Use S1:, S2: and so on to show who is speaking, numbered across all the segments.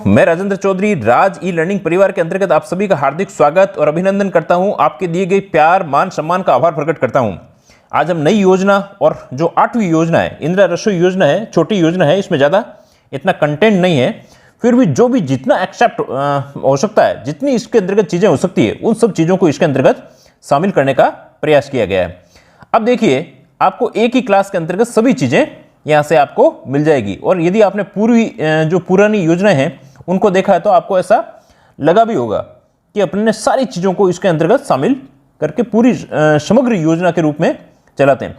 S1: मैं राजेंद्र चौधरी राज e learning परिवार के अंतर्गत आप सभी का हार्दिक स्वागत और अभिनंदन करता हूं। आपके दिए गए प्यार मान सम्मान का आभार प्रकट करता हूं। आज हम नई योजना और जो 8वीं योजना है, इंदिरा रसोई योजना है, छोटी योजना है, इसमें ज़्यादा इतना कंटेंट नहीं है, फिर भी जो भी जितना एक्सेप्ट हो सकता है, जितनी इसके अंतर्गत चीज़ें हो सकती है, उन सब चीज़ों को इसके अंतर्गत शामिल करने का प्रयास किया गया है। अब देखिए, आपको एक ही क्लास के अंतर्गत सभी चीज़ें यहाँ से आपको मिल जाएगी। और यदि आपने पूरी जो पुरानी योजना है उनको देखा है तो आपको ऐसा लगा भी होगा कि अपने ने सारी चीज़ों को इसके अंतर्गत शामिल करके पूरी समग्र योजना के रूप में चलाते हैं।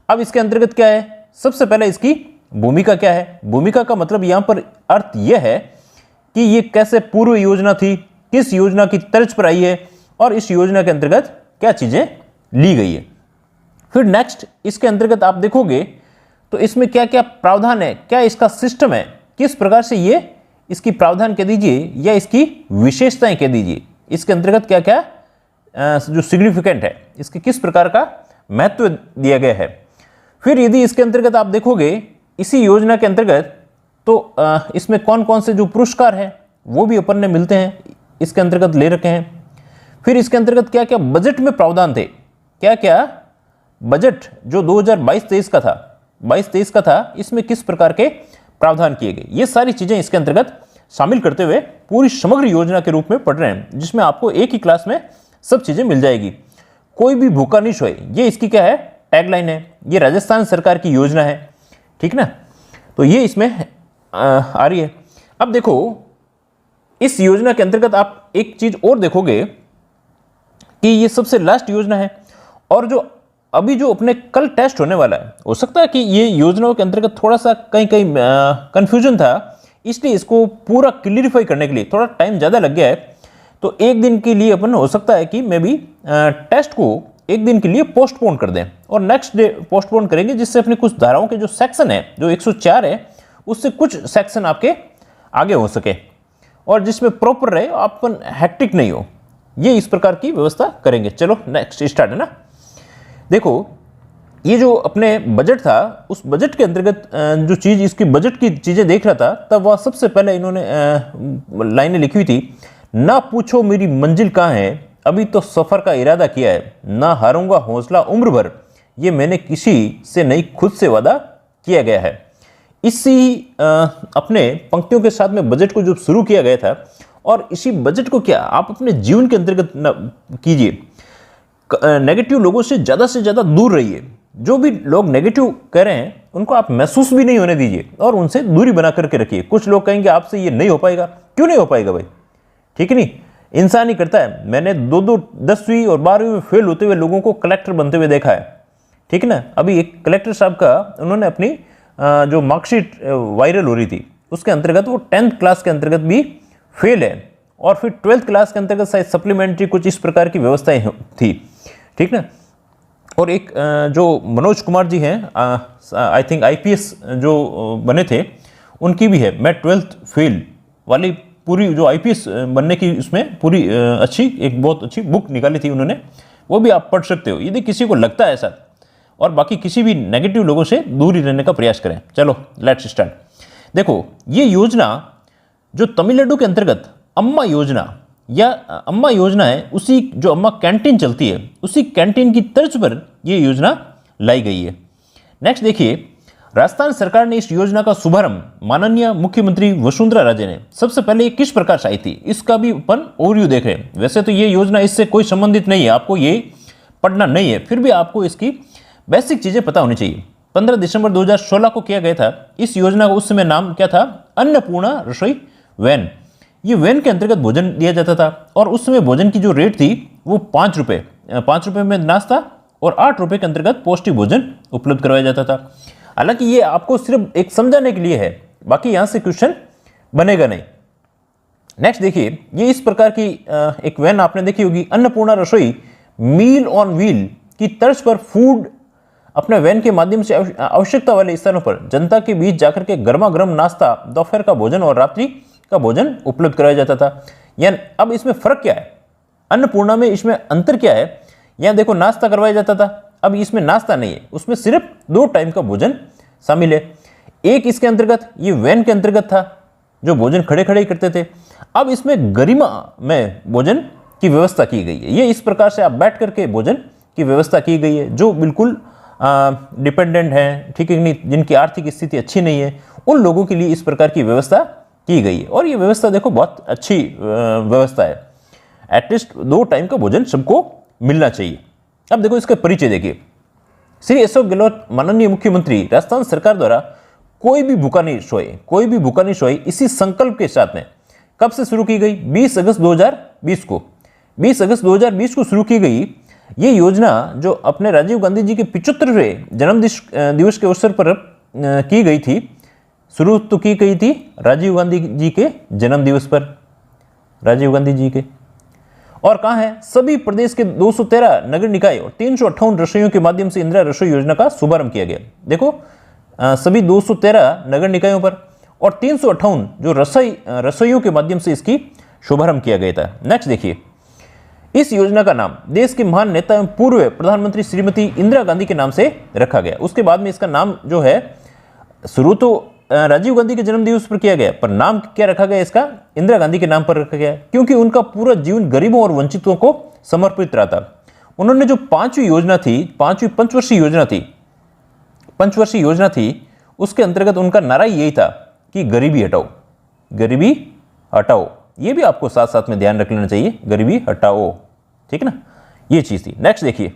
S1: अब इसके अंतर्गत क्या है, सबसे पहले इसकी भूमिका क्या है। भूमिका का मतलब यहाँ पर अर्थ यह है कि ये कैसे पूर्व योजना थी, किस योजना की तर्ज पर आई है और इस योजना के अंतर्गत क्या चीज़ें ली गई है। फिर नेक्स्ट इसके अंतर्गत आप देखोगे तो इसमें क्या क्या प्रावधान है, क्या इसका सिस्टम है, किस प्रकार से ये इसकी प्रावधान कह दीजिए या इसकी विशेषताएं कह दीजिए, इसके अंतर्गत क्या क्या जो सिग्निफिकेंट है, इसके किस प्रकार का महत्व दिया गया है। फिर यदि इसके अंतर्गत आप देखोगे इसी योजना के अंतर्गत तो इसमें कौन कौन से जो पुरस्कार हैं वो भी अपन ने मिलते हैं, इसके अंतर्गत ले रखे हैं। फिर इसके अंतर्गत क्या क्या बजट में प्रावधान थे, क्या क्या बजट जो 2022-23 का था, 22-23 का था, इसमें किस प्रकार के प्रावधान किए गए, ये सारी चीजें इसके अंतर्गत शामिल करते हुए पूरी समग्र योजना के रूप में पढ़ रहे हैं, जिसमें आपको एक ही क्लास में सब चीजें मिल जाएगी। कोई भी भूखा नहीं सोए, ये इसकी क्या है, टैगलाइन है। ये राजस्थान सरकार की योजना है, ठीक ना, तो ये इसमें आ रही है। अब देखो, इस योजना के अंतर्गत आप एक चीज और देखोगे कि ये सबसे लास्ट योजना है और जो अभी जो अपने कल टेस्ट होने वाला है, हो सकता है कि ये योजनाओं के अंतर्गत थोड़ा सा कहीं कहीं कंफ्यूजन था, इसलिए इसको पूरा क्लियरिफाई करने के लिए थोड़ा टाइम ज़्यादा लग गया है। तो एक दिन के लिए अपन हो सकता है कि मैं भी टेस्ट को एक दिन के लिए पोस्टपोन कर दें और नेक्स्ट डे पोस्टपोन करेंगे, जिससे अपनी कुछ धाराओं के जो सेक्शन है, जो 104 है, उससे कुछ सेक्शन आपके आगे हो सके और जिसमें प्रॉपर रहे, अपन हैक्टिक नहीं हो, ये इस प्रकार की व्यवस्था करेंगे। चलो नेक्स्ट स्टार्ट है ना। देखो, ये जो अपने बजट था, उस बजट के अंतर्गत जो चीज़ इसकी बजट की चीज़ें देख रहा था, तब वह सबसे पहले इन्होंने लाइनें लिखी हुई थी, ना पूछो मेरी मंजिल कहाँ है, अभी तो सफ़र का इरादा किया है, ना हारूंगा हौसला उम्र भर, ये मैंने किसी से नहीं खुद से वादा किया गया है। इसी अपने पंक्तियों के साथ में बजट को जो शुरू किया गया था और इसी बजट को क्या आप अपने जीवन के अंतर्गत कीजिए। नेगेटिव लोगों से ज़्यादा दूर रहिए। जो भी लोग नेगेटिव कह रहे हैं उनको आप महसूस भी नहीं होने दीजिए और उनसे दूरी बना करके रखिए। कुछ लोग कहेंगे आपसे ये नहीं हो पाएगा, क्यों नहीं हो पाएगा भाई, ठीक है नहीं, इंसान ही करता है। मैंने 10वीं और 12वीं में फेल होते हुए लोगों को कलेक्टर बनते हुए देखा है, ठीक है ना। अभी एक कलेक्टर साहब का उन्होंने अपनी जो मार्कशीट वायरल हो रही थी, उसके अंतर्गत वो 10th क्लास के अंतर्गत भी फेल है और फिर 12th क्लास के अंतर्गत शायद सप्लीमेंट्री कुछ इस प्रकार की व्यवस्थाएं थी, ठीक ना। और एक जो मनोज कुमार जी हैं, आई थिंक IPS जो बने थे, उनकी भी है मैं 12th फेल वाली पूरी जो IPS बनने की उसमें पूरी अच्छी एक बहुत अच्छी बुक निकाली थी उन्होंने, वो भी आप पढ़ सकते हो यदि किसी को लगता है ऐसा। और बाकी किसी भी नेगेटिव लोगों से दूर ही रहने का प्रयास करें। चलो लेट्स स्टार्ट। देखो, ये योजना जो तमिलनाडु के अंतर्गत अम्मा योजना या अम्मा योजना है, उसी जो अम्मा कैंटीन चलती है, उसी कैंटीन की तर्ज पर यह योजना लाई गई है। नेक्स्ट देखिए, राजस्थान सरकार ने इस योजना का शुभारंभ माननीय मुख्यमंत्री वसुंधरा राजे ने सबसे पहले किस प्रकार से आई थी, इसका भी अपन ओवरव्यू देख रहे हैं। वैसे तो ये योजना इससे कोई संबंधित नहीं है, आपको ये पढ़ना नहीं है, फिर भी आपको इसकी बेसिक चीजें पता होनी चाहिए। 15 दिसंबर 2016 को किया गया था। इस योजना का उस समय नाम क्या था, अन्नपूर्णा रसोई वैन। ये वैन के अंतर्गत भोजन दिया जाता था और उस समय भोजन की जो रेट थी वो 5 रुपये में नाश्ता और 8 रुपये के अंतर्गत पौष्टिक भोजन उपलब्ध करवाया जाता था। हालांकि ये आपको सिर्फ एक समझाने के लिए है, बाकी यहाँ से क्वेश्चन बनेगा नहीं। नेक्स्ट देखिए, ये इस प्रकार की एक वैन आपने देखी होगी, अन्नपूर्णा रसोई मील ऑन व्हील की तर्ज पर फूड अपने वैन के माध्यम से आवश्यकता वाले स्थानों पर जनता के बीच जाकर के गर्मा गर्म नाश्ता, दोपहर का भोजन और रात्रि का भोजन उपलब्ध कराया जाता था। यानी अब इसमें फर्क क्या है, अन्नपूर्णा में इसमें अंतर क्या है। यहाँ देखो, नाश्ता करवाया जाता था, अब इसमें नाश्ता नहीं है, उसमें सिर्फ 2 टाइम का भोजन शामिल है। एक इसके अंतर्गत ये वैन के अंतर्गत था, जो भोजन खड़े खड़े ही करते थे। अब इसमें गरिमा में भोजन की व्यवस्था की गई है। ये इस प्रकार से आप बैठ करके भोजन की व्यवस्था की गई है। जो बिल्कुल डिपेंडेंट हैं, ठीक है नहीं, जिनकी आर्थिक स्थिति अच्छी नहीं है, उन लोगों के लिए इस प्रकार की व्यवस्था की गई है। और ये व्यवस्था देखो बहुत अच्छी व्यवस्था है। एटलीस्ट 2 टाइम का भोजन सबको मिलना चाहिए। अब देखो इसका परिचय देखिए। श्री अशोक गहलोत माननीय मुख्यमंत्री राजस्थान सरकार द्वारा कोई भी भूखा नहीं सोए, कोई भी भूखा नहीं सोए, इसी संकल्प के साथ में कब से शुरू की गई? 20 अगस्त 2020 को। 20 अगस्त 2020 को शुरू की गई ये योजना, जो अपने राजीव गांधी जी के 75वें जन्म दिवस के अवसर पर की गई थी। शुरू तो की गई थी राजीव गांधी जी के जन्म दिवस पर, राजीव गांधी जी के। और कहाँ है? सभी प्रदेश के 213 नगर निकाय और 358 रसोइयों के माध्यम से इंदिरा रसोई योजना का शुभारंभ किया गया। देखो सभी 213 नगर निकायों पर और 358 जो रसोइयों के माध्यम से इसकी शुभारंभ किया गया था। नेक्स्ट देखिए, इस योजना का नाम देश के महान नेता एवं पूर्व प्रधानमंत्री श्रीमती इंदिरा गांधी के नाम से रखा गया। उसके बाद में इसका नाम जो है, शुरू तो राजीव गांधी के जन्म दिवस पर किया गया, पर नाम क्या रखा गया इसका? इंदिरा गांधी के नाम पर रखा गया, क्योंकि उनका पूरा जीवन गरीबों और वंचितों को समर्पित रहा था। उन्होंने जो 5वीं योजना थी, 5वीं पंचवर्षीय योजना थी, उसके अंतर्गत उनका नारा यही था कि गरीबी हटाओ, गरीबी हटाओ। ये भी आपको साथ साथ में ध्यान रख लेना चाहिए, गरीबी हटाओ, ठीक ना, ये चीज थी। नेक्स्ट देखिए,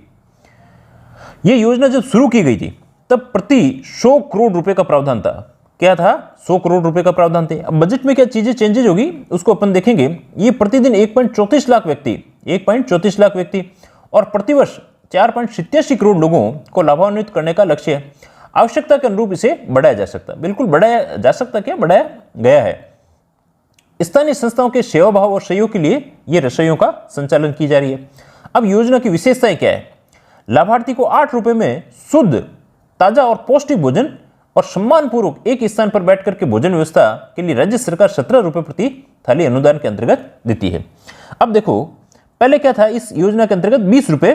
S1: ये योजना जब शुरू की गई थी तब प्रति 100 करोड़ रुपए का प्रावधान था। क्या था? 100 करोड़ रुपए का प्रावधान थे। अब बजट में क्या चीजें चेंजेज होगी उसको अपन देखेंगे। ये प्रतिदिन 1.34 लाख व्यक्ति और प्रतिवर्ष 4.87 करोड़ लोगों को लाभान्वित करने का लक्ष्य है। आवश्यकता के अनुरूप इसे बढ़ाया जा सकता है, बिल्कुल बढ़ाया जा सकता, क्या बढ़ाया गया है। स्थानीय संस्थाओं के सेवा भाव और सहयोग के लिए ये रसोइयों का संचालन की जा रही है। अब योजना की विशेषताएं क्या है? लाभार्थी को 8 रुपए में शुद्ध, ताजा और पौष्टिक भोजन और सम्मानपूर्वक एक स्थान पर बैठ करके भोजन व्यवस्था के लिए राज्य सरकार 17 रुपए प्रति थाली अनुदान के अंतर्गत देती है। अब देखो, पहले क्या था? इस योजना के अंतर्गत 20 रुपए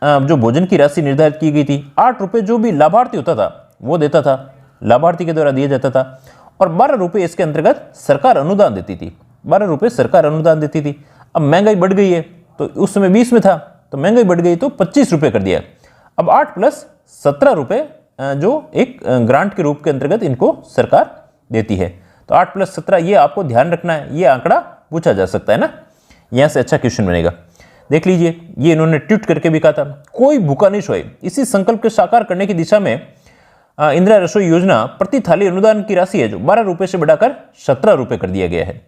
S1: जो भोजन की राशि निर्धारित की गई थी। 8 रुपए जो भी लाभार्थी होता था वो देता था, लाभार्थी के द्वारा दिया जाता था। और 12 रुपए इसके अंतर्गत सरकार अनुदान देती थी, 12 रुपए सरकार अनुदान देती थी। अब महंगाई बढ़ गई है, तो उस समय 20 में था, तो महंगाई बढ़ गई तो 25 रुपए कर दिया। अब 8 प्लस 17 रुपए जो एक ग्रांट के रूप के अंतर्गत इनको सरकार देती है। तो 8 प्लस 17, ये आपको ध्यान रखना है, ये आंकड़ा पूछा जा सकता है ना, यहां से अच्छा क्वेश्चन बनेगा। देख लीजिए, ये इन्होंने ट्वीट करके भी कहा था, कोई भूखा नहीं सोए। इसी संकल्प के साकार करने की दिशा में इंदिरा रसोई योजना प्रति थाली अनुदान की राशि है जो 12 रुपए से बढ़ाकर 17 रुपए कर दिया गया है।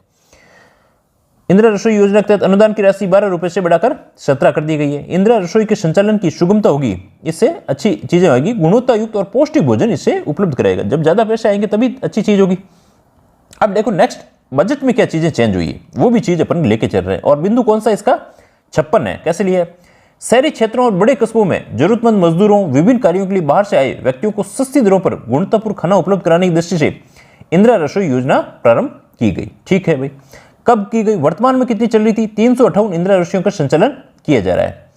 S1: इंदिरा रसोई योजना के तहत अनुदान की राशि 12 रुपए से बढ़ाकर 17 कर दी गई है। इंदिरा रसोई के संचालन की सुगमता होगी, इससे अच्छी चीजें होगी, गुणवत्ता युक्त और पौष्टिक भोजन इससे उपलब्ध कराएगा। जब ज्यादा पैसे आएंगे तभी अच्छी चीज होगी। अब देखो नेक्स्ट, बजट में क्या चीजें चेंज हुई है वो भी चीज अपन लेके चल रहे हैं। और बिंदु कौन सा इसका? 56 है। कैसे लिया है? शहरी क्षेत्रों और बड़े कस्बों में जरूरतमंद मजदूरों, विभिन्न कार्यों के लिए बाहर से आए व्यक्तियों को सस्ती दरों पर गुणवत्तापूर्ण खाना उपलब्ध कराने की दृष्टि से इंदिरा रसोई योजना प्रारंभ की गई। ठीक है भाई, कब की गई? वर्तमान में कितनी चल रही थी? 358 इंदिरा रसोइयों का संचालन किया जा रहा है।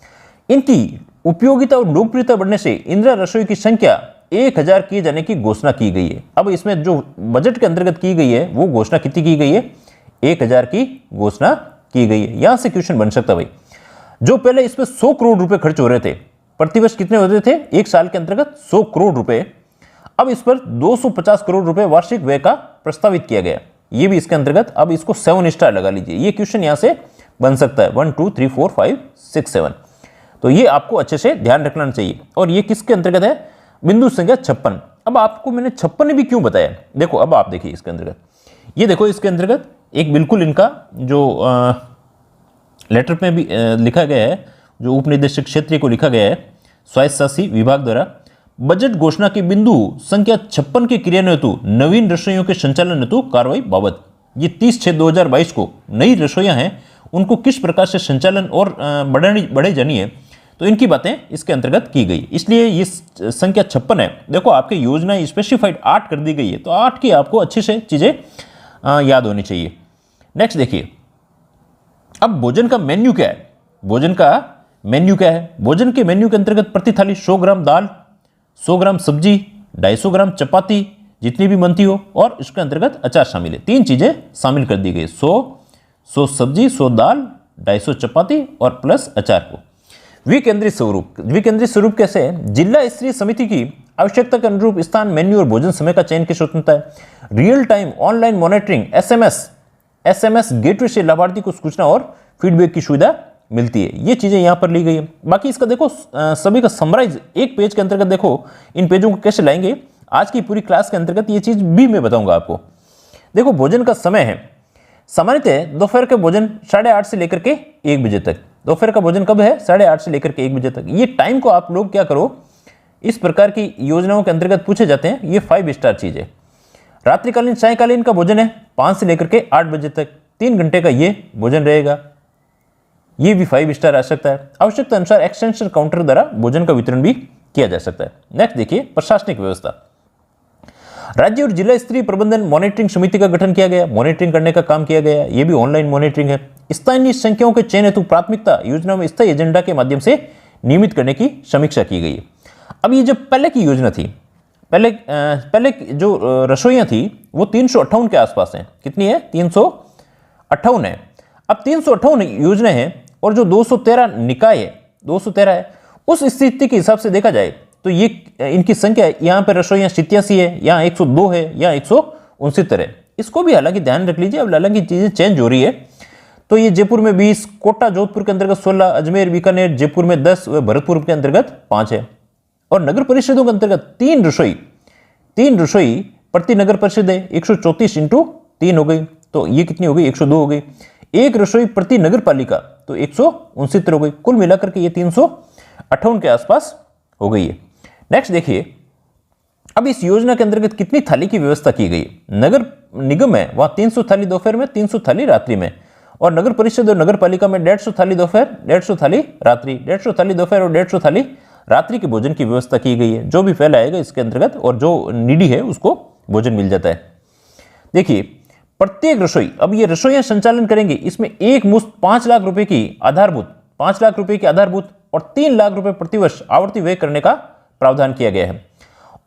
S1: इनकी उपयोगिता और लोकप्रियता बढ़ने से इंदिरा रसोई की संख्या 1000 किए जाने की घोषणा की गई है। अब इसमें जो बजट के अंतर्गत की गई है वो घोषणा कितनी की गई है? 1000 की घोषणा की गई है। यहां से क्वेश्चन बन सकता भाई, जो पहले इसमें 100 करोड़ रुपए खर्च हो रहे थे, प्रतिवर्ष कितने होते थे? एक साल के अंतर्गत 100 करोड़ रुपए, अब इस पर 250 करोड़ रुपए वार्षिक व्यय का प्रस्तावित किया गया। ये भी इसके अंतर्गत, अब इसको 7 स्टार लगा लीजिए। ये क्वेश्चन यहां से बन सकता है 1 2 3 4 5 6 7। तो ये आपको अच्छे से ध्यान रखना चाहिए। और ये किसके अंतर्गत है? बिंदु संख्या 56। अब आपको मैंने 56 भी क्यों बताया, देखो अब आप देखिए इसके अंतर्गत, ये देखो इसके अंतर्गत एक बिल्कुल इनका जो लेटर में भी लिखा गया है, जो उप निदेशक क्षेत्रीय को लिखा गया है स्वायत्त शासी विभाग द्वारा, बजट घोषणा के बिंदु संख्या 56 के क्रियान्वयन हेतु नवीन रसोइयों के संचालन हेतु कार्रवाई बाबत। ये 30/6/2022 को नई रसोइयां हैं, उनको किस प्रकार से संचालन और बढ़ाई जानी है, तो इनकी बातें इसके अंतर्गत की गई। इसलिए ये संख्या 56 है। देखो आपके योजना स्पेसिफाइड 8 कर दी गई है, तो 8 की आपको अच्छे से चीजें याद होनी चाहिए। नेक्स्ट देखिए, अब भोजन का मेन्यू क्या है? भोजन का मेन्यू क्या है? भोजन के मेन्यू के अंतर्गत प्रति थाली 100 ग्राम दाल, 100 ग्राम सब्जी, 250 ग्राम चपाती, जितनी भी बनती हो, और इसके अंतर्गत अचार शामिल है। 3 चीजें शामिल कर दी गई, 100 सब्जी, 100 दाल, 250 चपाती और प्लस अचार को। विकेंद्रित स्वरूप, विकेंद्रित स्वरूप कैसे है? जिला स्तरीय समिति की आवश्यकता के अनुरूप स्थान, मेन्यू और भोजन समय का चयन की स्वतंत्रता है। Real time online monitoring, SMS gateway से लाभार्थी को सूचना और फीडबैक की सुविधा मिलती है। ये चीजें यहां पर ली गई है। बाकी इसका देखो सभी का समराइज एक पेज के अंतर्गत, देखो इन पेजों को कैसे लाएंगे आज की पूरी क्लास के अंतर्गत, ये चीज भी मैं बताऊंगा आपको। देखो भोजन का समय है, सामान्यतः दोपहर के भोजन 8:30 से लेकर के 1 बजे तक। दोपहर का भोजन कब है? 8:30 से लेकर के 1 बजे तक। ये टाइम को आप लोग क्या करो, इस प्रकार की योजनाओं के अंतर्गत पूछे जाते हैं, ये 5 स्टार चीज है। रात्रिकालीन सायकालीन का भोजन है 5 से लेकर के 8 बजे तक, 3 घंटे का ये भोजन रहेगा, ये भी 5 स्टार आ सकता है। आवश्यकता अनुसार एक्सटेंशन काउंटर द्वारा भोजन का वितरण भी किया जा सकता है। नेक्स्ट देखिए, प्रशासनिक व्यवस्था। राज्य और जिला स्तरीय प्रबंधन मॉनिटरिंग समिति का गठन किया गया, मॉनिटरिंग करने का काम किया गया। यह भी ऑनलाइन मॉनिटरिंग है। स्थानीय संख्याओं के चयन हेतु प्राथमिकता योजना में स्थायी एजेंडा के माध्यम से नियमित करने की समीक्षा की गई है। अब ये जब पहले की योजना थी, पहले जो रसोइयां थी वो 358 के आसपास है। कितनी है? 358 है। अब 358 योजना है और जो 213 निकाय है, 213 है, उस स्थिति के हिसाब से देखा जाए तो ये इनकी संख्या यहाँ पर रसोइयां 87 है, यहाँ 102 है, यहाँ 169 है। इसको भी हालांकि ध्यान रख लीजिए। अब हालांकि चीजें चेंज हो रही है, तो ये जयपुर में 20, कोटा जोधपुर के अंतर्गत 16, अजमेर बीकानेर जयपुर में 10, भरतपुर के अंतर्गत 5 है। और नगर परिषदों के अंतर्गत 3 रसोई प्रति नगर परिषद है, 134 × 3 हो गई, तो ये कितनी हो गई? 102 हो गई। 1 रसोई प्रति नगर पालिका तो 169 हो गई। कुल मिलाकर के ये 358 के आसपास हो गई है। नेक्स्ट देखिए, अब इस योजना के अंतर्गत कितनी थाली की व्यवस्था की गई? नगर निगम है वहां 300 थाली दोपहर में, 300 थाली रात्रि में, और नगर परिषद और नगर पालिका में 150 थाली दोपहर, 150 थाली रात्रि, 150 थाली दोपहर और 150 थाली रात्रि के भोजन की व्यवस्था की गई है। जो भी फैला आएगा इसके अंतर्गत और जो नीडी है उसको भोजन मिल जाता है। देखिए प्रत्येक रसोई, अब ये रसोइयां संचालन करेंगे, इसमें एक मुश्त 5 लाख रुपए की आधारभूत, 5 लाख रुपए की आधारभूत और 3 लाख रुपए प्रतिवर्ष आवर्ती व्यय करने का प्रावधान किया गया है।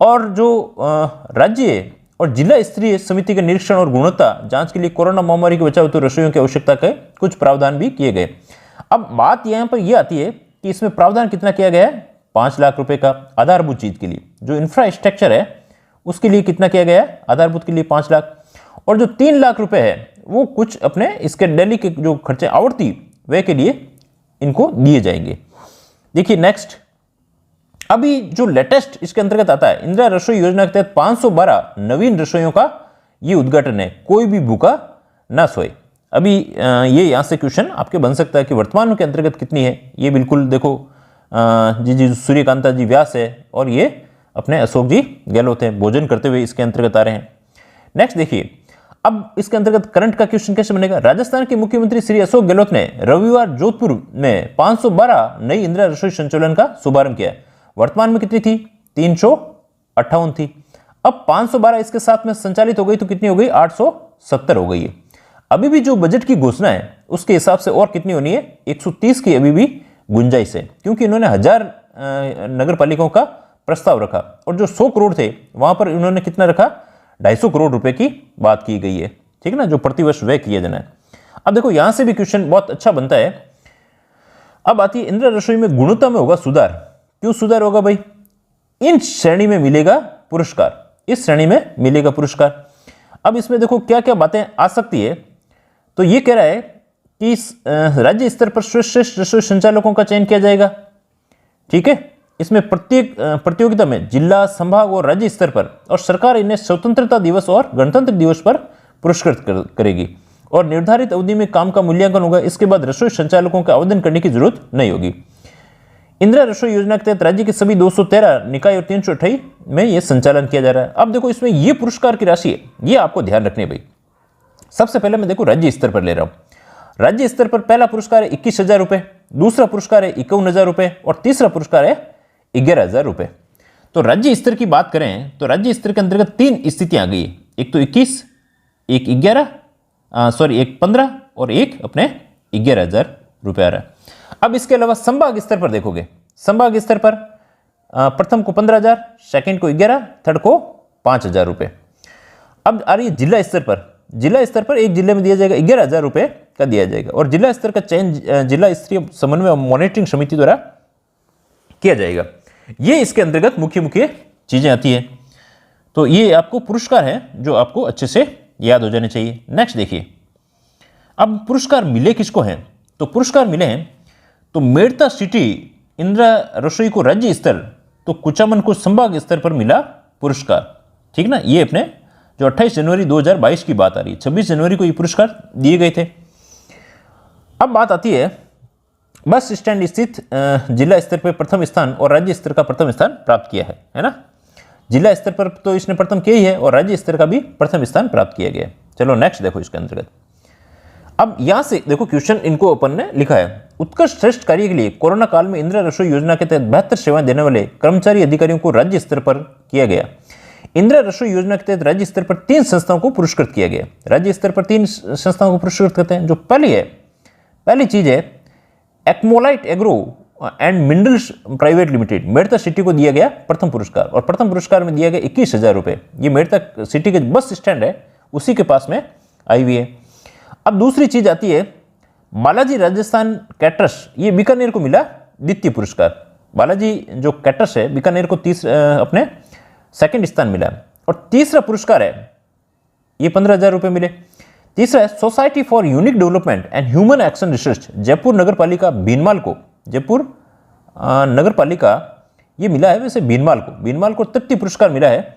S1: और जो राज्य और जिला स्तरीय समिति के निरीक्षण और गुणवत्ता जांच के लिए कोरोना महामारी के बचाव हेतु रसोइयों की आवश्यकता के कुछ प्रावधान भी किए गए। अब बात यहां पर यह आती है कि इसमें प्रावधान कितना किया गया है? 5 लाख रुपए का आधारभूत चीज के लिए। जो इंफ्रास्ट्रक्चर है उसके लिए कितना किया गया है? आधारभूत के लिए 5 लाख। और जो 3 लाख रुपए है वो कुछ अपने इसके डेली के जो खर्चे आवर्ती व्यय के लिए इनको दिए जाएंगे। देखिए नेक्स्ट, अभी जो लेटेस्ट इसके अंतर्गत आता है, इंदिरा रसोई योजना के तहत 512 नवीन रसोइयों का ये उद्घाटन है। कोई भी भूखा ना सोए। अभी ये यहां से क्वेश्चन आपके बन सकता है कि वर्तमान के अंतर्गत कितनी है। ये बिल्कुल देखो जी सूर्यकांता जी व्यास है और ये अपने अशोक जी गहलोत हैं, भोजन करते हुए इसके अंतर्गत आ रहे हैं। नेक्स्ट देखिए, अब इसके अंतर्गत करंट का क्वेश्चन कैसे बनेगा? राजस्थान के मुख्यमंत्री श्री अशोक गहलोत ने रविवार जोधपुर में 512 नई इंदिरा रसोई संचालन का शुभारंभ किया। वर्तमान में कितनी थी? 358 थी। अब 512 इसके साथ में संचालित हो गई तो कितनी हो गई? 870 हो गई है। अभी भी जो बजट की घोषणा है उसके हिसाब से और कितनी होनी है? 130 की अभी भी गुंजाइश है, क्योंकि इन्होंने 1000 नगर पालिकाओं का प्रस्ताव रखा और जो 100 करोड़ थे वहां पर इन्होंने कितना रखा? 250 करोड़ रुपए की बात की गई है, ठीक है ना, जो प्रतिवर्ष व्यय किया जाना है। अब देखो यहां से भी क्वेश्चन बहुत अच्छा बनता है। अब आती है इंदिरा रसोई में गुणवत्ता में होगा सुधार। क्यों सुधार होगा भाई? इन श्रेणी में मिलेगा पुरस्कार, इस श्रेणी में मिलेगा पुरस्कार। अब इसमें देखो क्या क्या बातें आ सकती है। तो ये कह रहा है कि राज्य स्तर पर श्रेष्ठ रसोई संचालकों का चयन किया जाएगा, ठीक है। इसमें प्रत्येक प्रतियोगिता में जिला, संभाग और राज्य स्तर पर, और सरकार इन्हें स्वतंत्रता दिवस और गणतंत्र दिवस पर पुरस्कृत करेगी और निर्धारित अवधि में काम का मूल्यांकन होगा। इसके बाद रसोई संचालकों का आवेदन करने की जरूरत नहीं होगी। इंदिरा रसोई योजना के तहत राज्य के सभी 213 निकाय और 328 में यह संचालन किया जा रहा है। अब देखो इसमें यह पुरस्कार की राशि है, यह आपको ध्यान रखनी है भाई। सबसे पहले मैं देखो राज्य स्तर पर ले रहा हूं। राज्य स्तर पर पहला पुरस्कार है 21,000 रुपए, दूसरा पुरस्कार है 51,000 रुपए और तीसरा पुरस्कार है 11,000 रुपए। तो राज्य स्तर की बात करें तो राज्य स्तर के अंतर्गत 3 स्थितियां आ गई है, एक तो 21, एक 15 और एक अपने 11,000 रुपए आ रहा है। अब इसके अलावा संभाग स्तर पर देखोगे, संभाग स्तर पर प्रथम को 15,000, सेकंड को 11, थर्ड को 5,000 रुपए। अब आ रही है जिला स्तर पर। जिला स्तर पर एक जिले में दिया जाएगा 11,000 रुपये का दिया जाएगा और जिला स्तर का चयन जिला स्तरीय समन्वय और मॉनिटरिंग समिति द्वारा किया जाएगा। ये इसके अंतर्गत मुख्य मुख्य चीजें आती है। तो ये आपको पुरस्कार हैं जो आपको अच्छे से याद हो जाने चाहिए। नेक्स्ट देखिए, अब पुरस्कार मिले किसको हैं? तो पुरस्कार मिले हैं तो मेड़ता सिटी इंदिरा रसोई को राज्य स्तर, तो कुचामन को संभाग स्तर पर मिला पुरस्कार। ठीक ना, ये अपने जो 28 जनवरी 2022 की बात आ रही है, 26 जनवरी को ये पुरस्कार दिए गए थे। अब बात आती है बस स्टैंड स्थित जिला स्तर पर प्रथम स्थान और राज्य स्तर का प्रथम स्थान प्राप्त किया है ना। जिला स्तर पर तो इसने प्रथम किया ही है और राज्य स्तर का भी प्रथम स्थान प्राप्त किया गया। चलो नेक्स्ट देखो इसके अंतर्गत। अब यहां से देखो क्वेश्चन इनको अपन ने लिखा है, उत्कृष्ट श्रेष्ठ कार्य के लिए कोरोना काल में इंदिरा रसोई योजना के तहत बेहतर सेवाएं देने वाले कर्मचारी अधिकारियों को राज्य स्तर पर किया गया। इंदिरा रसोई योजना के तहत राज्य स्तर पर 3 संस्थाओं को पुरस्कृत किया गया। राज्य स्तर पर 3 संस्थाओं को पुरस्कृत करते हैं। जो पहली चीज है Acmolite Agro and Minerals Private Limited, Merta city को दिया गया प्रथम पुरस्कार और प्रथम पुरस्कार में दिया गया 21,000 रुपये। ये मेड़ता सिटी के बस स्टैंड है उसी के पास में आई हुई है। अब दूसरी चीज आती है बालाजी राजस्थान कैटरस, ये बीकानेर को मिला द्वितीय पुरस्कार। बालाजी जो कैटरस है बीकानेर को अपने सेकंड स्थान मिला और तीसरा पुरस्कार है ये 15,000 रुपये मिले। तीसरा है society for unique development and human action research Jaipur नगर पालिका भीनमाल को, जयपुर नगर पालिका ये मिला है वैसे भीनमाल को तृतीय पुरस्कार मिला है।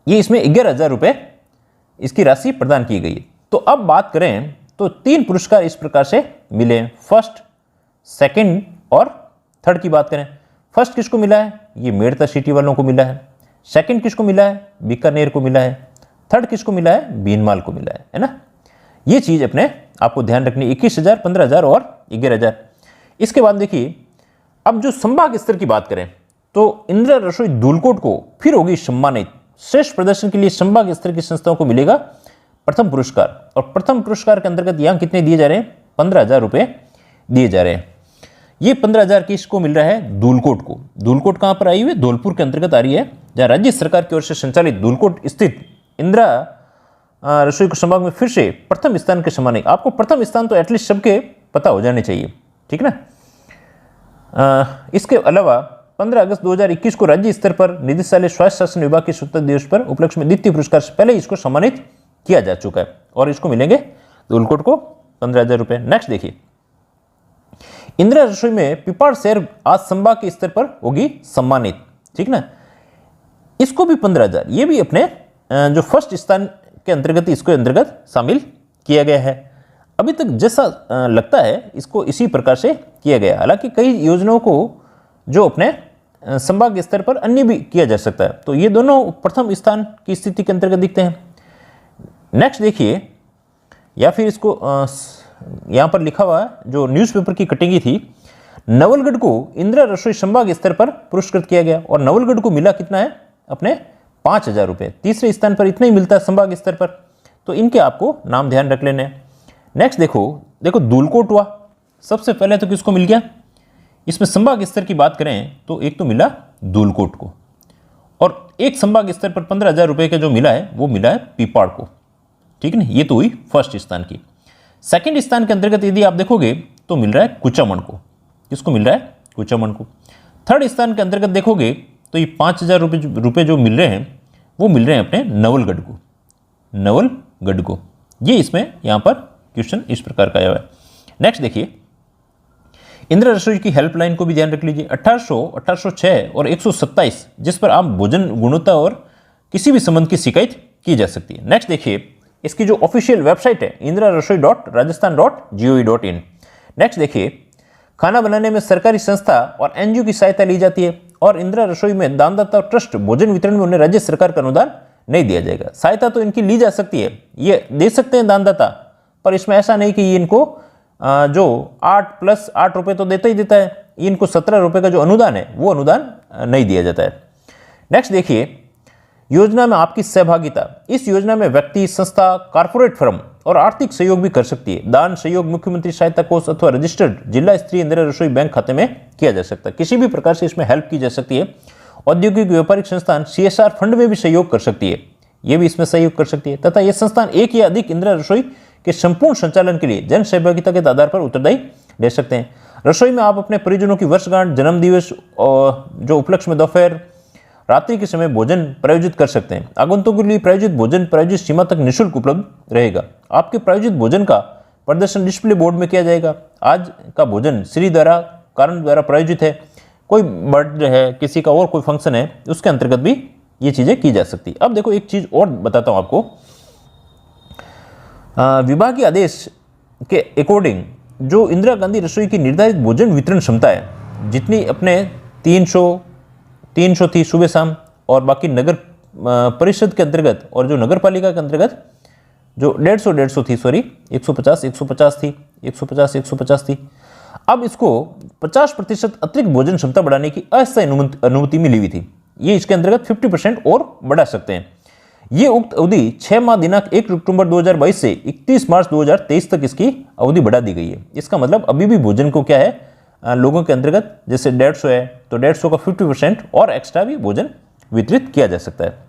S1: ये इसमें 11,000 रुपये इसकी राशि प्रदान की गई है। तो अब बात करें तो 3 पुरस्कार इस प्रकार से मिले, फर्स्ट, सेकंड और थर्ड की बात करें। फर्स्ट किसको मिला है? ये मेड़ता सिटी वालों को मिला है। सेकंड किसको मिला है? बीकानेर को मिला है। थर्ड किसको मिला है? भीनमाल को मिला है ना। ये चीज अपने आपको ध्यान रखनी, 21,000, 15,000 और 11,000। इसके बाद देखिए अब जो संभाग स्तर की बात करें तो इंदिरा रसोई धूलकोट को फिर होगी सम्मानित। श्रेष्ठ प्रदर्शन के लिए संभाग स्तर की संस्थाओं को मिलेगा प्रथम पुरस्कार और प्रथम पुरस्कार के अंतर्गत यहां कितने दिए जा रहे हैं? 15,000 रुपये दिए जा रहे हैं। ये 15,000 किसको मिल रहा है? धूलकोट को। धूलकोट कहां पर आई हुई है? धौलपुर के अंतर्गत आ रही है, जहां राज्य सरकार की ओर से संचालित धूलकोट स्थित इंदिरा रसोई को संभाग में फिर से प्रथम स्थान के सम्मानित। आपको प्रथम स्थान तो एटलीस्ट सबके पता हो जाने चाहिए, ठीक ना। इसके अलावा 15 अगस्त 2021 को राज्य स्तर पर निदेशालय स्वास्थ्य शासन विभाग के स्वतंत्रता दिवस पर उपलक्ष्य में द्वितीय पुरस्कार से पहले इसको सम्मानित किया जा चुका है और इसको मिलेंगे धूलकोट को 15,000 रुपये। नेक्स्ट देखिए, इंदिरा रसोई में पिपाड़ शहर आज संभाग के स्तर पर होगी सम्मानित, ठीक ना। इसको भी 15,000, ये भी अपने जो फर्स्ट स्थान के अंतर्गत इसको अंतर्गत शामिल किया गया है। अभी तक जैसा लगता है इसको इसी प्रकार से किया गया। हालांकि कई योजनाओं को जो अपने संभाग स्तर पर अन्य भी किया जा सकता है, तो ये दोनों प्रथम स्थान की स्थिति के अंतर्गत दिखते हैं। नेक्स्ट देखिए, या फिर इसको यहाँ पर लिखा हुआ जो न्यूज़पेपर की कटिंग थी, नवलगढ़ को इंदिरा रसोई संभाग स्तर पर पुरस्कृत किया गया और नवलगढ़ को मिला कितना है? अपने 5,000 रुपये। तीसरे स्थान पर इतना ही मिलता है संभाग स्तर पर, तो इनके आपको नाम ध्यान रख लेने। नेक्स्ट देखो धूलकोट हुआ सबसे पहले, तो किसको मिल गया? इसमें संभाग स्तर की बात करें तो एक तो मिला धूलकोट को और एक संभाग स्तर पर 15,000 रुपये का जो मिला है वो मिला है पिपाड़ को, ठीक है। ये तो हुई फर्स्ट स्थान की। सेकंड स्थान के अंतर्गत यदि आप देखोगे तो मिल रहा है कुचामन को। किसको मिल रहा है? कुचामन को। थर्ड स्थान के अंतर्गत देखोगे तो ये 5,000 रुपये जो मिल रहे हैं वो मिल रहे हैं अपने नवलगढ़ को। ये इसमें यहाँ पर क्वेश्चन इस प्रकार का आया है। नेक्स्ट देखिए, इंदिरा रसोई की हेल्पलाइन को भी ध्यान रख लीजिए, 1800, 1806 और 127, जिस पर आप भोजन गुणवत्ता और किसी भी संबंध की शिकायत की जा सकती है। नेक्स्ट देखिए, इसकी जो ऑफिशियल वेबसाइट है indirarasoi.rajasthan.gov.in। नेक्स्ट देखिए, खाना बनाने में सरकारी संस्था और एनजीओ की सहायता ली जाती है और इंदिरा रसोई में दानदाता और ट्रस्ट भोजन वितरण में उन्हें राज्य सरकार का अनुदान नहीं दिया जाएगा। सहायता तो इनकी ली जा सकती है, ये दे सकते हैं दानदाता, पर इसमें ऐसा नहीं कि ये इनको जो 8+8 रुपये तो देता ही देता है, इनको 17 रुपये का जो अनुदान है वो अनुदान नहीं दिया जाता है। नेक्स्ट देखिए, योजना में आपकी सहभागिता। इस योजना में व्यक्ति, संस्था, कारपोरेट फर्म और आर्थिक सहयोग भी कर सकती है। दान सहयोग मुख्यमंत्री सहायता कोष अथवा रजिस्टर्ड जिला स्तरीय इंदिरा रसोई बैंक खाते में किया जा सकता है। किसी भी प्रकार से इसमें हेल्प की जा सकती है। औद्योगिक व्यापारिक संस्थान CSR फंड में भी सहयोग कर सकती है। ये भी इसमें सहयोग कर सकती है, तथा ये संस्थान एक या अधिक इंदिरा रसोई के संपूर्ण संचालन के लिए जन सहभागिता के आधार पर उत्तरदायी ले सकते हैं। रसोई में आप अपने परिजनों की वर्षगांठ, जन्मदिवस और जो उपलक्ष्य में दोपहर रात्रि के समय भोजन प्रायोजित कर सकते हैं। आगंतुकों के लिए प्रायोजित भोजन प्रायोजित सीमा तक निःशुल्क उपलब्ध रहेगा। आपके प्रायोजित भोजन का प्रदर्शन डिस्प्ले बोर्ड में किया जाएगा। आज का भोजन श्री द्वारा, कारण द्वारा प्रायोजित है। कोई बर्थडे है, किसी का और कोई फंक्शन है, उसके अंतर्गत भी ये चीजें की जा सकती है। अब देखो एक चीज और बताता हूं आपको। विभागीय आदेश के अकॉर्डिंग जो इंदिरा गांधी रसोई की निर्धारित भोजन वितरण क्षमता है, जितनी अपने 300 थी सुबह शाम, और बाकी नगर परिषद के अंतर्गत और जो नगर पालिका के अंतर्गत जो 150 थी, सॉरी 150 थी, 150 थी। अब इसको 50% अतिरिक्त भोजन क्षमता बढ़ाने की अस्थायी अनुमति मिली हुई थी। ये इसके अंतर्गत 50% और बढ़ा सकते हैं। ये उक्त अवधि 6 माह दिनांक 1 अक्टूबर 2022 से 31 मार्च 2023 तक इसकी अवधि बढ़ा दी गई है। इसका मतलब अभी भी भोजन को क्या है, लोगों के अंतर्गत जैसे 150 है तो 150 का 50% और एक्स्ट्रा भी भोजन वितरित किया जा सकता है।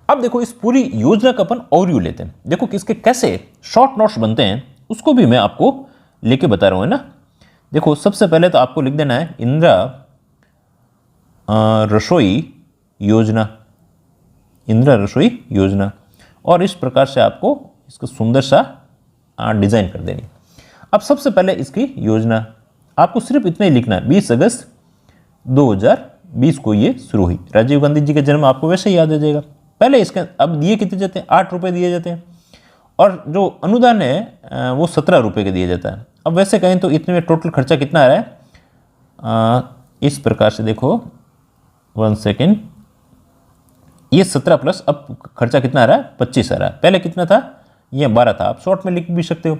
S1: अब देखो इस पूरी योजना का अपन ओवरव्यू लेते हैं। देखो कि इसके कैसे शॉर्ट नोट्स बनते हैं, उसको भी मैं आपको लेके बता रहा हूँ, है ना। देखो सबसे पहले तो आपको लिख देना है इंदिरा रसोई योजना, इंदिरा रसोई योजना, और इस प्रकार से आपको इसको सुंदर सा डिजाइन कर देनी। अब सबसे पहले इसकी योजना आपको सिर्फ इतना ही लिखना है, 20 अगस्त 2020 को ये शुरू हुई। राजीव गांधी जी का जन्म आपको वैसे ही याद आ जाएगा। पहले इसके अब दिए कितने जाते हैं, 8 रुपये दिए जाते हैं, और जो अनुदान है वो 17 रुपये का दिया जाता है। अब वैसे कहें तो इतने में टोटल खर्चा कितना आ रहा है, इस प्रकार से देखो, 1 सेकेंड, ये 17 प्लस अब खर्चा कितना आ रहा है, 25 आ रहा है। पहले कितना था, ये 12 था। आप शॉर्ट में लिख भी सकते हो।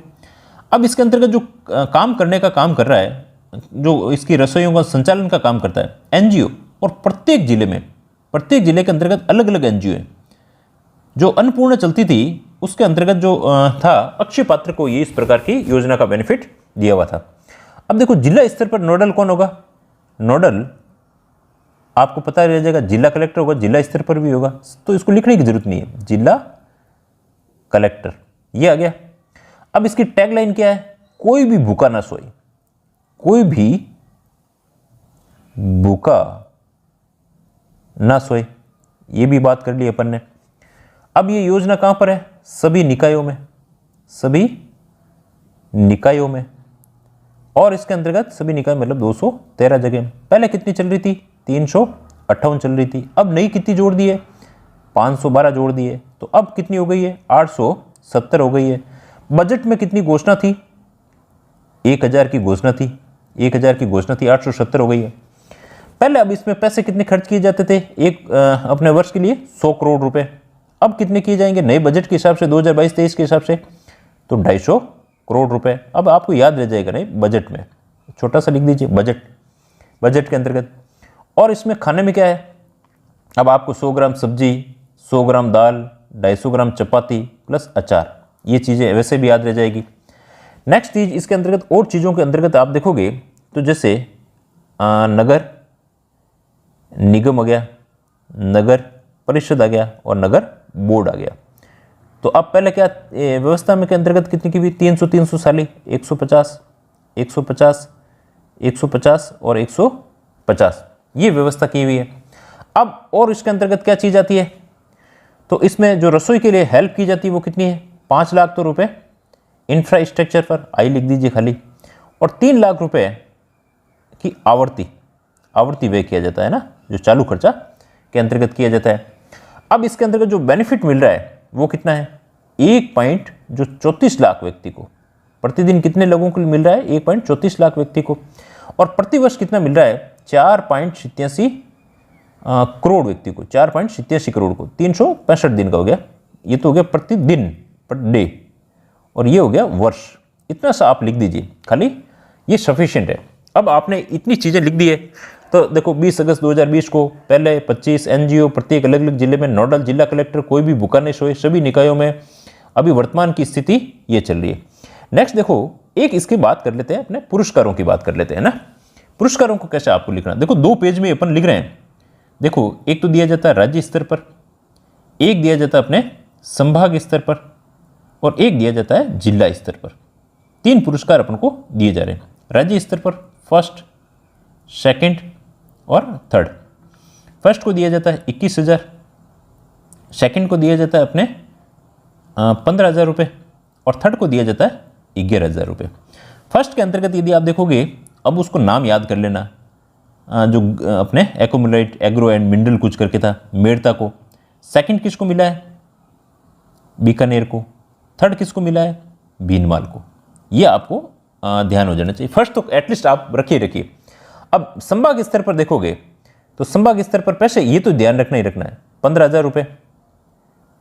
S1: अब इसके अंतर्गत जो काम करने का काम कर रहा है, जो इसकी रसोइयों का संचालन का काम करता है, एनजीओ, और प्रत्येक जिले के अंतर्गत अलग अलग एनजीओ है। जो अन्नपूर्णा चलती थी उसके अंतर्गत जो था, अक्षय पात्र को ये इस प्रकार की योजना का बेनिफिट दिया हुआ था। अब देखो जिला स्तर पर नोडल कौन होगा, नोडल आपको पता रह जाएगा, जिला कलेक्टर होगा, जिला स्तर पर भी होगा, तो इसको लिखने की जरूरत नहीं है, जिला कलेक्टर, ये आ गया। अब इसकी टैगलाइन क्या है, कोई भी भूखा ना सोए, कोई भी भूखा ना सोए, ये भी बात कर ली अपन ने। अब ये योजना कहां पर है, सभी निकायों में, सभी निकायों में, और इसके अंतर्गत सभी निकाय मतलब 213 जगह। पहले कितनी चल रही थी, 358 चल रही थी। अब नई कितनी जोड़ दी है, 512 जोड़ दी है, तो अब कितनी हो गई है, 870 हो गई है। बजट में कितनी घोषणा थी, 1000 की घोषणा थी, 1000 की घोषणा थी, 870 हो गई है। पहले अब इसमें पैसे कितने खर्च किए जाते थे एक अपने वर्ष के लिए, 100 करोड़ रुपए। अब कितने किए जाएंगे नए बजट के हिसाब से, 2022-23 के हिसाब से, तो 250 करोड़ रुपए। अब आपको याद रह जाएगा नहीं, बजट में छोटा सा लिख दीजिए, बजट के अंतर्गत। और इसमें खाने में क्या है, अब आपको 100 ग्राम सब्जी, 100 ग्राम दाल, 250 ग्राम चपाती प्लस अचार, ये चीज़ें वैसे भी याद रह जाएगी। नेक्स्ट चीज इसके अंतर्गत और चीज़ों के अंतर्गत आप देखोगे तो जैसे नगर निगम आ गया, नगर परिषद आ गया और नगर बोर्ड आ गया। तो अब पहले क्या व्यवस्था में के अंतर्गत कितनी की हुई, 300 साली, 150, 150, 150 और 150, ये व्यवस्था की हुई है। अब और इसके अंतर्गत क्या चीज़ आती है, तो इसमें जो रसोई के लिए हेल्प की जाती है वो कितनी है, 5 लाख तो रुपए इंफ्रास्ट्रक्चर पर, आई लिख दीजिए खाली, और 3 लाख रुपए की आवर्ती व्यय किया जाता है ना, जो चालू खर्चा के अंतर्गत किया जाता है। अब इसके अंतर्गत जो बेनिफिट मिल रहा है वो कितना है, 1.34 लाख व्यक्ति को, प्रतिदिन कितने लोगों को मिल रहा है, 1.34 लाख व्यक्ति को, और प्रतिवर्ष कितना मिल रहा है, 4.87 करोड़ व्यक्ति को, 4.87 करोड़ को, 365 दिन का हो गया, ये तो हो गया प्रतिदिन, पर डे, और ये हो गया वर्ष। इतना सा आप लिख दीजिए खाली, ये सफिशिएंट है। अब आपने इतनी चीज़ें लिख दी है, तो देखो 20 अगस्त 2020 को पहले 25 एनजीओ, प्रत्येक अलग अलग जिले में नोडल जिला कलेक्टर, कोई भी भूखा नहीं सोए, सभी निकायों में। अभी वर्तमान की स्थिति ये चल रही है। नेक्स्ट देखो एक इसकी बात कर लेते हैं, अपने पुरस्कारों की बात कर लेते हैं ना। पुरस्कारों को कैसे आपको लिखना, देखो 2 पेज में अपन लिख रहे हैं। देखो एक तो दिया जाता है राज्य स्तर पर, एक दिया जाता है अपने संभाग स्तर पर और एक दिया जाता है जिला स्तर पर। 3 पुरस्कार अपन को दिए जा रहे हैं। राज्य स्तर पर फर्स्ट, सेकंड और थर्ड। फर्स्ट को दिया जाता है 21,000, सेकंड को दिया जाता है अपने 15,000 रुपये और थर्ड को दिया जाता है 11,000 रुपये। फर्स्ट के अंतर्गत यदि आप देखोगे, अब उसको नाम याद कर लेना, जो अपने एक्यूमुलेट एग्रो एंड मिनरल कुछ करके था, मेड़ता को। सेकंड किसको मिला है? बीकानेर को। थर्ड किसको मिला है? भीनमाल को। ये आपको ध्यान हो जाना चाहिए। फर्स्ट तो एटलीस्ट आप रखिए। अब संभाग स्तर पर देखोगे तो संभाग स्तर पर पैसे ये तो ध्यान रखना ही रखना है। 15,000 रुपये,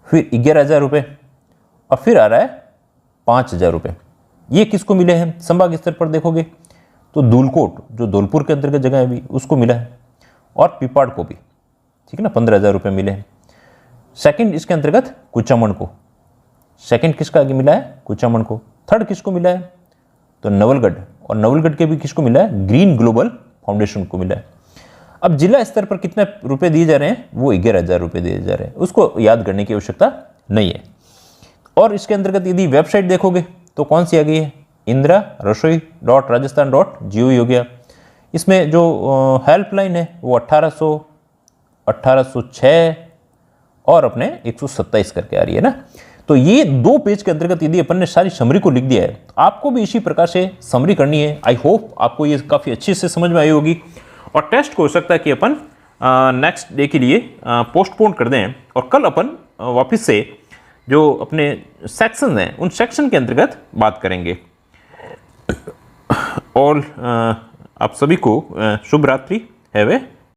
S1: फिर 11,000 रुपये और फिर आ रहा है 5,000 रुपये। ये किसको मिले हैं? संभाग स्तर पर देखोगे तो धूलकोट, जो धौलपुर के अंतर्गत जगह है, अभी उसको मिला है, और पिपाड़ को भी, ठीक है ना, 15,000 रुपये मिले हैं। सेकंड इसके अंतर्गत कुचामन को। सेकंड किसका आगे मिला है? कुचामन को। थर्ड किसको मिला है? तो नवलगढ़, और नवलगढ़ के भी किसको मिला है? ग्रीन ग्लोबल फाउंडेशन को मिला है। अब जिला स्तर पर कितने रुपए दिए जा रहे हैं? वो 11,000 रुपये दिए जा रहे हैं। उसको याद करने की आवश्यकता नहीं है। और इसके अंतर्गत यदि वेबसाइट देखोगे तो कौन सी आ गई है? indrarasoi.rajasthan.gov हो गया। इसमें जो हेल्पलाइन है वो 1800, 1806 और अपने 127 करके आ रही है ना। तो ये 2 पेज के अंतर्गत यदि अपन ने सारी समरी को लिख दिया है, तो आपको भी इसी प्रकार से समरी करनी है। आई होप आपको ये काफ़ी अच्छे से समझ में आई होगी। और टेस्ट को हो सकता है कि अपन नेक्स्ट डे के लिए पोस्टपोन कर दें और कल अपन वापस से जो अपने सेक्शन हैं उन सेक्शन के अंतर्गत बात करेंगे। और आप सभी को शुभ रात्रि। Have a